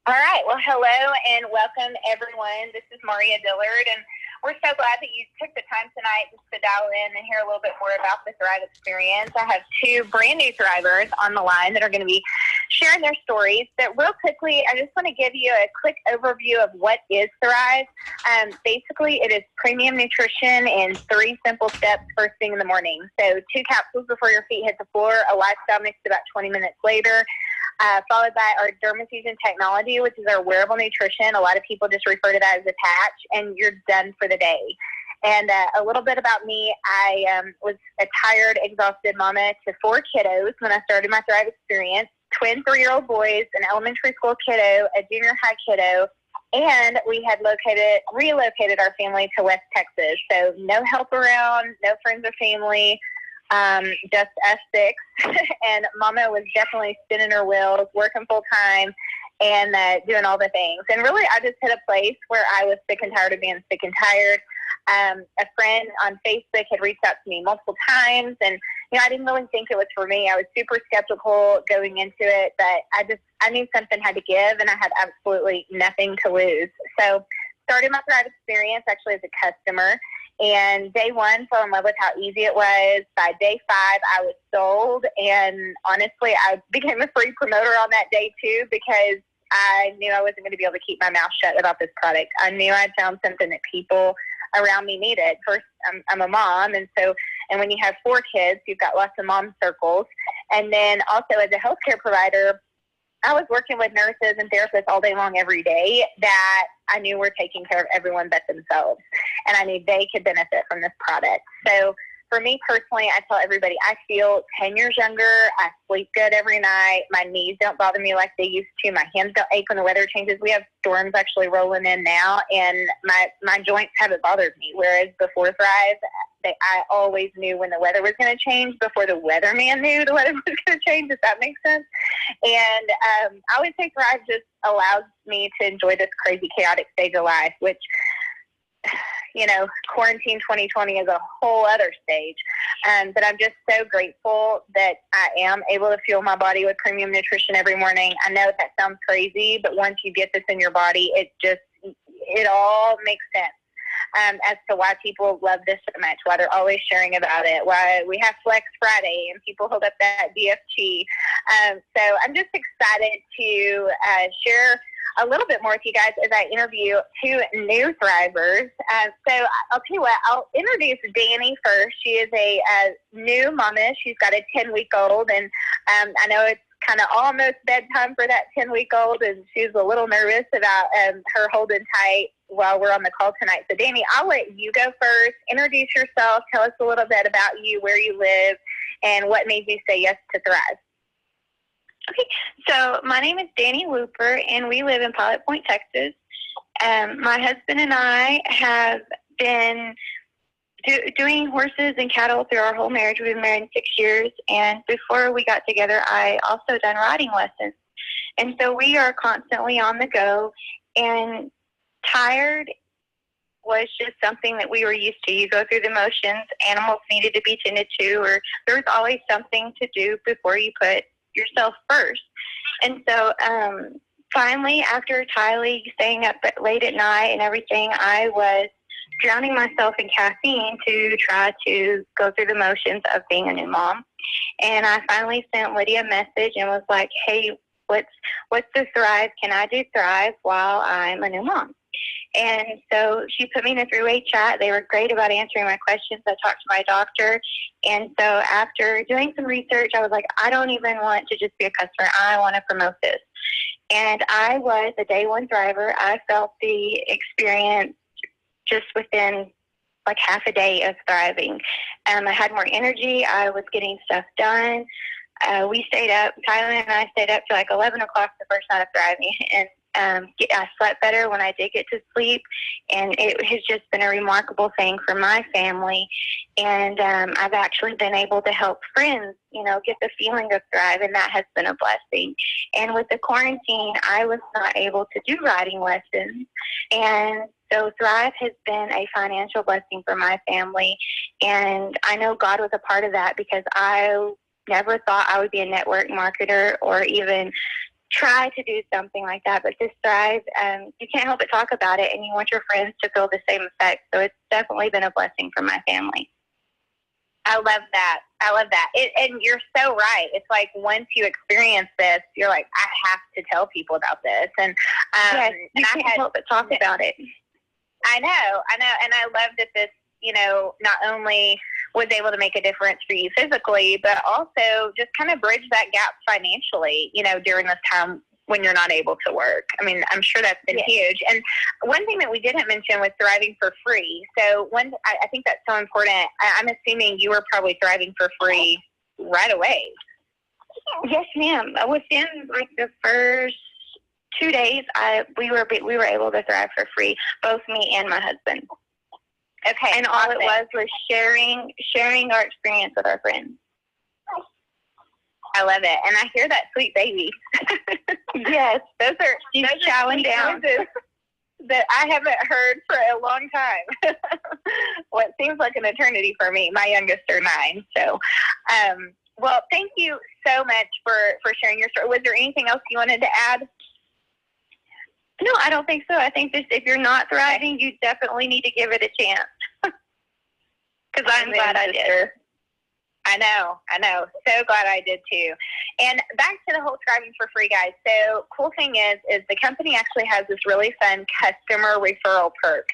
All right. Well, hello and welcome, everyone. This is Maria Dillard, and we're so glad that you took the time tonight just to dial in and hear a little bit more about the Thrive experience. I have two brand new Thrivers on the line that are going to be sharing their stories. But real quickly, I just want to give you a quick overview of what is Thrive. Basically, it is premium nutrition in 3 simple steps first thing in the morning. So 2 capsules before your feet hit the floor, a lifestyle mix about 20 minutes later, followed by our Dermafusion technology, which is our wearable nutrition. A lot of people just refer to that as a patch, and you're done for the day. And a little bit about me, I was a tired, exhausted mama to 4 kiddos when I started my Thrive experience, twin 3-year-old boys, an elementary school kiddo, a junior high kiddo, and we had relocated our family to West Texas. So no help around, no friends or family, just us 6. And Mama was definitely spinning her wheels, working full time, and doing all the things. And really, I just hit a place where I was sick and tired of being sick and tired. A friend on Facebook had reached out to me multiple times, and I didn't really think it was for me. I was super skeptical going into it, but I knew something had to give, and I had absolutely nothing to lose. So started my Thrive experience actually as a customer. And day 1, fell in love with how easy it was. By day 5, I was sold. And honestly, I became a free promoter on that day too, because I knew I wasn't going to be able to keep my mouth shut about this product. I knew I'd found something that people around me needed. First, I'm a mom. And when you have 4 kids, you've got lots of mom circles. And then also as a healthcare provider, I was working with nurses and therapists all day long every day that I knew were taking care of everyone but themselves. And I knew they could benefit from this product. So for me personally, I tell everybody I feel 10 years younger. I sleep good every night. My knees don't bother me like they used to. My hands don't ache when the weather changes. We have storms actually rolling in now, and my joints haven't bothered me. Whereas before Thrive, I always knew when the weather was going to change before the weatherman knew the weather was going to change, if that makes sense. And I would say Thrive just allows me to enjoy this crazy, chaotic stage of life, which, quarantine 2020 is a whole other stage. But I'm just so grateful that I am able to fuel my body with premium nutrition every morning. I know that sounds crazy, but once you get this in your body, it all makes sense. As to why people love this so much, why they're always sharing about it, why we have Flex Friday and people hold up that DFG. So I'm just excited to share a little bit more with you guys as I interview 2 new Thrivers. So I'll tell you what, I'll introduce Dani first. She is a new mama. She's got a 10-week-old, and I know it's kind of almost bedtime for that 10-week-old, and she's a little nervous about her holding tight while we're on the call tonight. So, Dani, I'll let you go first. Introduce yourself. Tell us a little bit about you, where you live, and what made you say yes to Thrive. Okay, so my name is Dani Looper, and we live in Pilot Point, Texas. My husband and I have been doing horses and cattle through our whole marriage. We've been married 6 years, and before we got together, I also done riding lessons. And so we are constantly on the go, and tired was just something that we were used to. You go through the motions, animals needed to be tended to, or there was always something to do before you put yourself first. And so finally, after Tylee staying up late at night and everything, I was drowning myself in caffeine to try to go through the motions of being a new mom. And I finally sent Lydia a message and was like, hey, what's the Thrive? Can I do Thrive while I'm a new mom? And so she put me in a 3-way chat. They were great about answering my questions. I talked to my doctor. And so after doing some research, I was like, I don't even want to just be a customer. I want to promote this. And I was a day 1 Thriver. I felt the experience just within like half a day of thriving. I had more energy. I was getting stuff done. We stayed up, Tyler and I stayed up till like 11 o'clock the first night of thriving. And I slept better when I did get to sleep. And it has just been a remarkable thing for my family. And I've actually been able to help friends, get the feeling of Thrive, and that has been a blessing. And with the quarantine, I was not able to do riding lessons. And so Thrive has been a financial blessing for my family. And I know God was a part of that because I never thought I would be a network marketer or even try to do something like that. But to thrive, you can't help but talk about it, and you want your friends to feel the same effect. So it's definitely been a blessing for my family. I love that. And you're so right. It's like once you experience this, you're like, I have to tell people about this. And yes, you can't help but talk about it. I know. And I love that this, not only was able to make a difference for you physically, but also just kind of bridge that gap financially, during this time when you're not able to work. I mean, I'm sure that's been huge. And one thing that we didn't mention was thriving for free. So I think that's so important. I'm assuming you were probably thriving for free right away. Yes, ma'am. Within like the first 2 days, we were able to thrive for free, both me and my husband. Okay. And all it was sharing our experience with our friends. I love it. And I hear that sweet baby. Yes. She's chowing down. That I haven't heard for a long time. What seems like an eternity for me. My youngest are 9. So, well, thank you so much for sharing your story. Was there anything else you wanted to add? No, I don't think so. I think if you're not thriving, you definitely need to give it a chance. Because I'm glad I did. I know. So glad I did too. And back to the whole thriving for free, guys. So cool thing is the company actually has this really fun customer referral perk.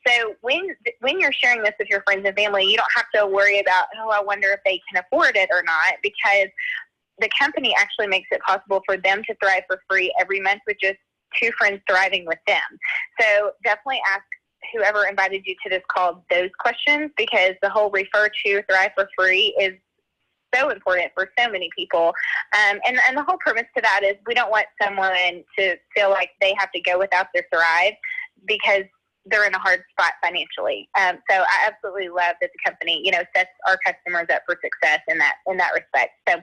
So when you're sharing this with your friends and family, you don't have to worry about, I wonder if they can afford it or not, because the company actually makes it possible for them to thrive for free every month with just 2 friends thriving with them. So definitely ask whoever invited you to this call those questions, because the whole refer to thrive for free is so important for so many people. And the whole premise to that is we don't want someone to feel like they have to go without their thrive because they're in a hard spot financially. So I absolutely love that the company, sets our customers up for success in that respect. So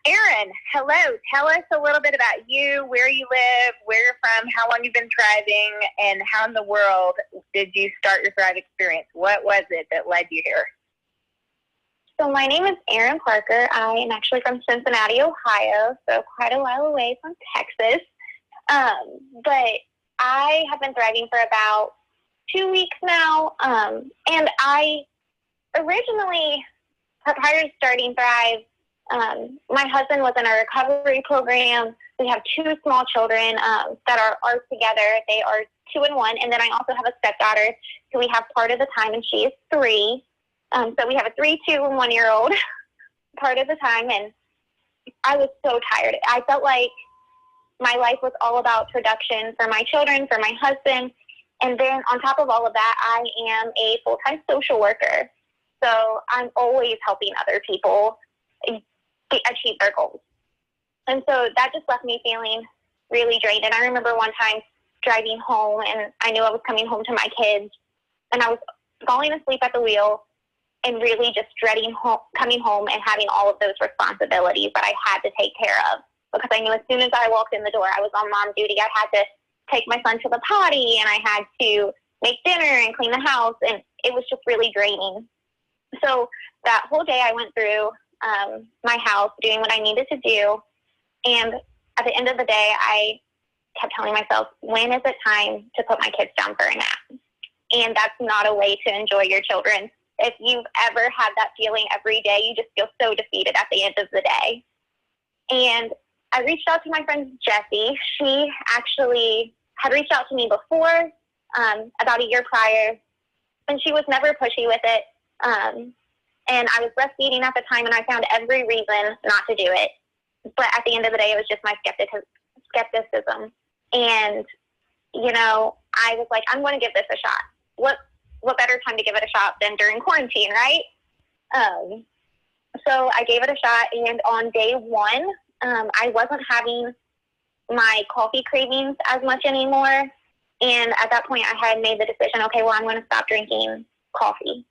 Erin, hello. Tell us a little bit about you, where you live, where you're from, how long you've been thriving, and how in the world did you start your Thrive experience? What was it that led you here? So my name is Erin Parker. I am actually from Cincinnati, Ohio, so quite a while away from Texas. But I have been thriving for about 2 weeks now, and I originally, prior to starting Thrive, my husband was in a recovery program. We have 2 small children that are together. They are 2 and 1, and then I also have a stepdaughter who we have part of the time, and she is 3. So we have a 3, 2, and 1-year-old part of the time, and I was so tired. I felt like my life was all about production for my children, for my husband, and then on top of all of that, I am a full-time social worker. So I'm always helping other people achieve their goals. And so that just left me feeling really drained. And I remember one time driving home, and I knew I was coming home to my kids, and I was falling asleep at the wheel and really just dreading coming home and having all of those responsibilities that I had to take care of. Because I knew as soon as I walked in the door, I was on mom duty. I had to take my son to the potty, and I had to make dinner and clean the house, and it was just really draining. So that whole day I went through my house doing what I needed to do, and at the end of the day, I kept telling myself, when is it time to put my kids down for a nap? And that's not a way to enjoy your children. If you've ever had that feeling every day, you just feel so defeated at the end of the day. And I reached out to my friend Jessie. She actually had reached out to me before, about a year prior, and she was never pushy with it. And I was breastfeeding at the time, and I found every reason not to do it. But at the end of the day, it was just my skepticism. And, I was like, I'm going to give this a shot. What better time to give it a shot than during quarantine, right? So I gave it a shot, and on day 1, I wasn't having my coffee cravings as much anymore. And at that point, I had made the decision, okay, well, I'm going to stop drinking coffee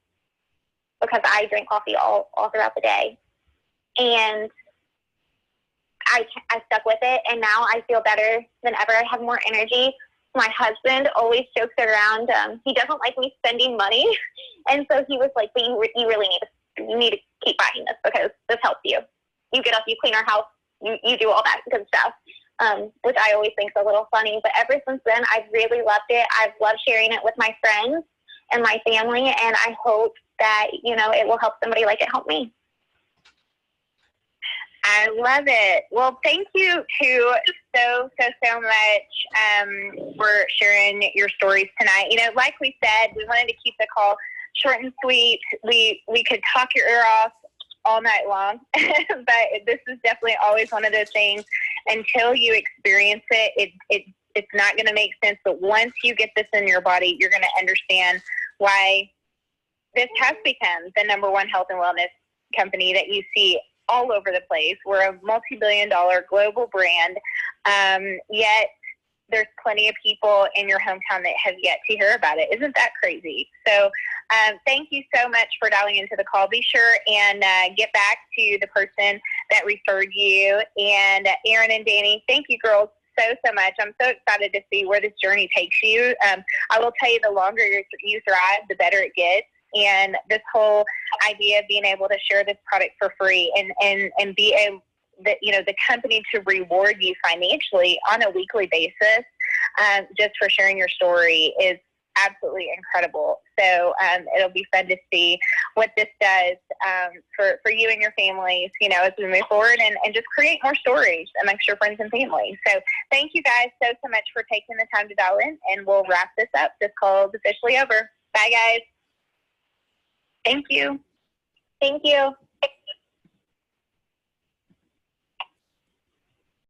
because I drink coffee all throughout the day. And I stuck with it, and now I feel better than ever. I have more energy. My husband always jokes around. He doesn't like me spending money, and so he was like, "But you really need to keep buying this because this helps you. You get up, you clean our house, you do all that good stuff." which I always think is a little funny. But ever since then, I've really loved it. I've loved sharing it with my friends and my family, and I hope that, it will help somebody like it helped me. I love it. Well, thank you too so much for sharing your stories tonight. Like we said, we wanted to keep the call short and sweet. We could talk your ear off all night long, but this is definitely always one of those things. Until you experience it, it's not going to make sense. But once you get this in your body, you're going to understand why this has become the number one health and wellness company that you see all over the place. We're a multi-billion-dollar global brand, yet there's plenty of people in your hometown that have yet to hear about it. Isn't that crazy? So thank you so much for dialing into the call. Be sure and get back to the person that referred you. And Erin and Dani, thank you, girls, so much. I'm so excited to see where this journey takes you. I will tell you, the longer you thrive, the better it gets. And this whole idea of being able to share this product for free and be the company to reward you financially on a weekly basis, just for sharing your story, is absolutely incredible. So it'll be fun to see what this does for you and your families, as we move forward and just create more stories amongst your friends and family. So thank you guys so much for taking the time to dial in, and we'll wrap this up. This call is officially over. Bye, guys. Thank you. Thank you.